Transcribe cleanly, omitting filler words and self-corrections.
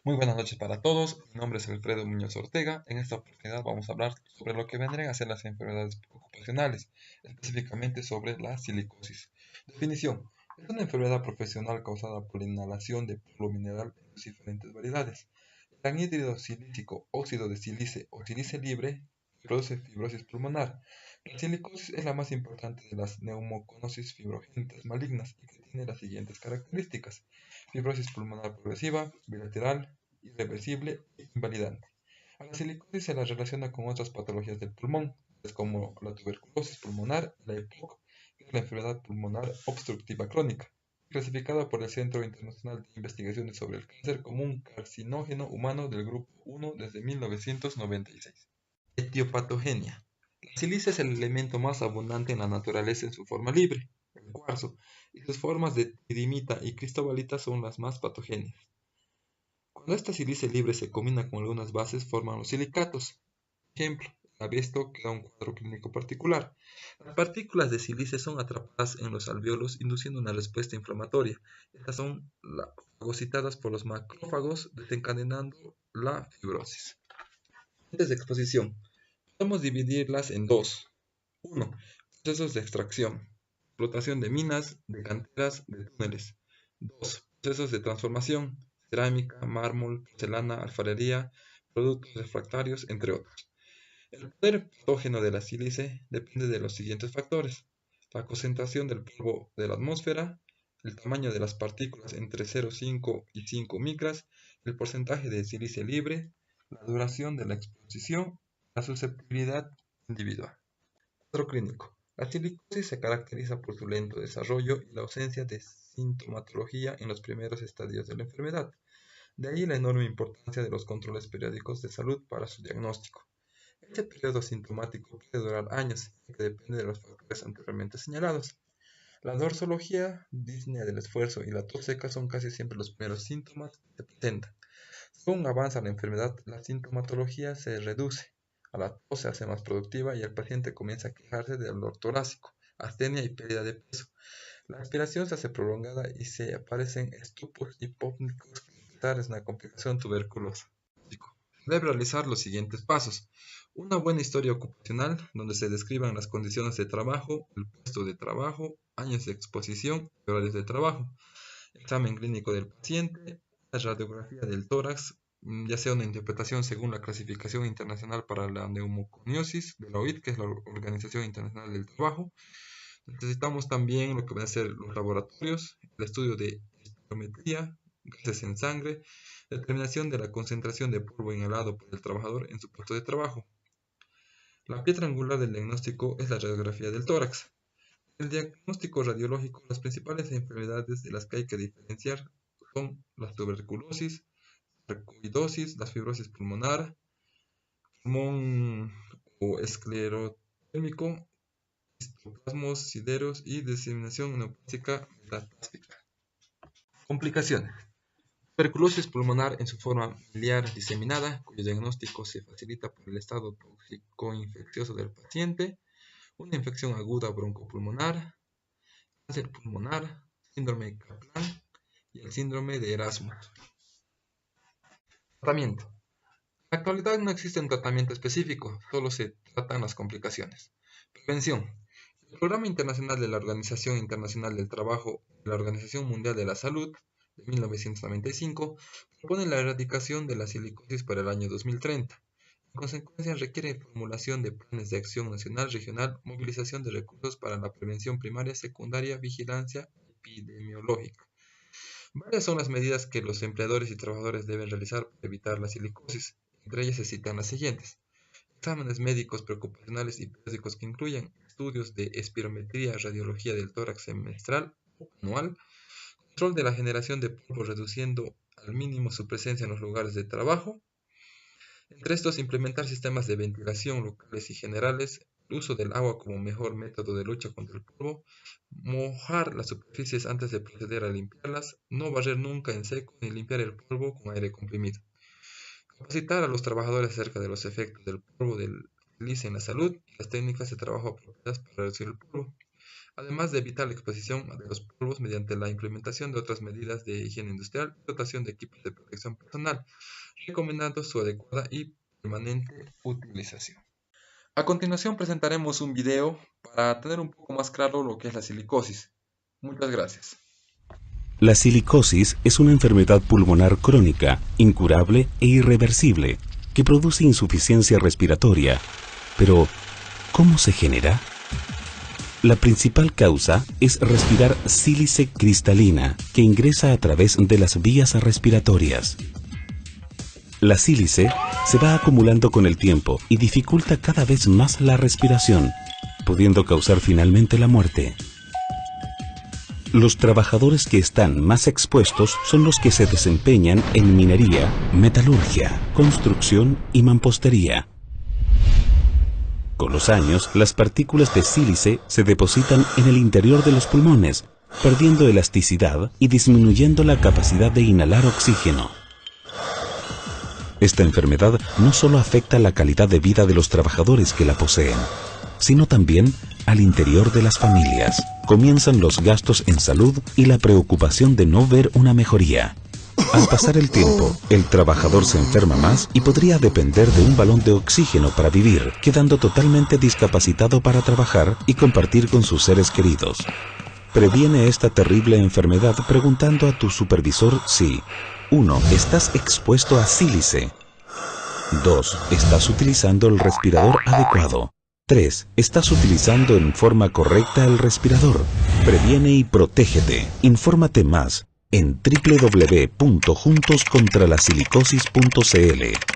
Muy buenas noches para todos, mi nombre es Alfredo Muñoz Ortega. En esta oportunidad vamos a hablar sobre lo que vendrían a ser las enfermedades ocupacionales, específicamente sobre la silicosis. Definición: es una enfermedad profesional causada por la inhalación de polvo mineral en sus diferentes variedades. El anhídrido silícico, óxido de sílice o sílice libre produce fibrosis pulmonar. La silicosis es la más importante de las neumoconosis fibrogénitas malignas y que tiene las siguientes características: fibrosis pulmonar progresiva, bilateral, irreversible e invalidante. A la silicosis se la relaciona con otras patologías del pulmón, tales como la tuberculosis pulmonar y la EPOC, que es la enfermedad pulmonar obstructiva crónica, clasificada por el Centro Internacional de Investigaciones sobre el Cáncer como un carcinógeno humano del grupo 1 desde 1996. Etiopatogenia. La silicia es el elemento más abundante en la naturaleza en su forma libre, el cuarzo, y sus formas de pirimita y cristobalita son las más patogénicas. Cuando esta sílice libre se combina con algunas bases forman los silicatos. Ejemplo, el abesto que da un cuadro clínico particular. Las partículas de sílice son atrapadas en los alvéolos induciendo una respuesta inflamatoria. Estas son fagocitadas por los macrófagos desencadenando la fibrosis. Fuentes de exposición. Podemos dividirlas en dos. Uno, procesos de extracción, explotación de minas, de canteras, de túneles. 2. Procesos de transformación, cerámica, mármol, porcelana, alfarería, productos refractarios, entre otros. El poder patógeno de la sílice depende de los siguientes factores: la concentración del polvo de la atmósfera, el tamaño de las partículas entre 0,5 y 5 micras, el porcentaje de sílice libre, la duración de la exposición, la susceptibilidad individual. Cuadro clínico. La silicosis se caracteriza por su lento desarrollo y la ausencia de sintomatología en los primeros estadios de la enfermedad. De ahí la enorme importancia de los controles periódicos de salud para su diagnóstico. Este periodo sintomático puede durar años, ya que depende de los factores anteriormente señalados. La dorsología, disnea del esfuerzo y la tos seca son casi siempre los primeros síntomas que se presentan. Según avanza la enfermedad, la sintomatología se reduce, a la tos se hace más productiva y el paciente comienza a quejarse de dolor torácico, astenia y pérdida de peso. La respiración se hace prolongada y se aparecen estupos hipópnicos que es una complicación tuberculosa. Debe realizar los siguientes pasos: una buena historia ocupacional donde se describan las condiciones de trabajo, el puesto de trabajo, años de exposición y horarios de trabajo; examen clínico del paciente, la radiografía del tórax, ya sea una interpretación según la clasificación internacional para la neumoconiosis de la OIT, que es la Organización Internacional del Trabajo. Necesitamos también lo que van a ser los laboratorios, el estudio de espirometría, gases en sangre, determinación de la concentración de polvo inhalado por el trabajador en su puesto de trabajo. La piedra angular del diagnóstico es la radiografía del tórax. El diagnóstico radiológico: las principales enfermedades de las que hay que diferenciar son la tuberculosis, sarcoidosis, la fibrosis pulmonar, pulmón o esclerotérmico, histoplasmos sideros y diseminación neoplásica metastásica. Complicaciones: tuberculosis pulmonar en su forma biliar diseminada, cuyo diagnóstico se facilita por el estado tóxico-infeccioso del paciente; una infección aguda broncopulmonar, cáncer pulmonar, síndrome de Kaplan y el síndrome de Erasmus. Tratamiento. En la actualidad no existe un tratamiento específico, solo se tratan las complicaciones. Prevención. El Programa Internacional de la Organización Internacional del Trabajo y la Organización Mundial de la Salud de 1995 propone la erradicación de la silicosis para el año 2030. En consecuencia, requiere formulación de planes de acción nacional, regional, movilización de recursos para la prevención primaria, secundaria, vigilancia epidemiológica. Varias son las medidas que los empleadores y trabajadores deben realizar para evitar la silicosis. Entre ellas se citan las siguientes: exámenes médicos preocupacionales y periódicos que incluyan estudios de espirometría, radiología del tórax semestral o anual, control de la generación de polvo reduciendo al mínimo su presencia en los lugares de trabajo. Entre estos, implementar sistemas de ventilación locales y generales, el uso del agua como mejor método de lucha contra el polvo, mojar las superficies antes de proceder a limpiarlas, no barrer nunca en seco ni limpiar el polvo con aire comprimido. Capacitar a los trabajadores acerca de los efectos del polvo del silice en la salud y las técnicas de trabajo apropiadas para reducir el polvo. además de evitar la exposición de los polvos mediante la implementación de otras medidas de higiene industrial y dotación de equipos de protección personal, recomendando su adecuada y permanente utilización. A continuación presentaremos un video para tener un poco más claro lo que es la silicosis. Muchas gracias. La silicosis es una enfermedad pulmonar crónica, incurable e irreversible, que produce insuficiencia respiratoria. Pero, ¿cómo se genera? La principal causa es respirar sílice cristalina, que ingresa a través de las vías respiratorias. La sílice se va acumulando con el tiempo y dificulta cada vez más la respiración, pudiendo causar finalmente la muerte. Los trabajadores que están más expuestos son los que se desempeñan en minería, metalurgia, construcción y mampostería. Con los años, las partículas de sílice se depositan en el interior de los pulmones, perdiendo elasticidad y disminuyendo la capacidad de inhalar oxígeno. Esta enfermedad no solo afecta la calidad de vida de los trabajadores que la poseen, sino también al interior de las familias. Comienzan los gastos en salud y la preocupación de no ver una mejoría. Al pasar el tiempo, el trabajador se enferma más y podría depender de un balón de oxígeno para vivir, quedando totalmente discapacitado para trabajar y compartir con sus seres queridos. Previene esta terrible enfermedad preguntando a tu supervisor si 1. Estás expuesto a sílice. 2. Estás utilizando el respirador adecuado. 3. Estás utilizando en forma correcta el respirador. Previene y protégete. Infórmate más en www.juntoscontralaSilicosis.cl.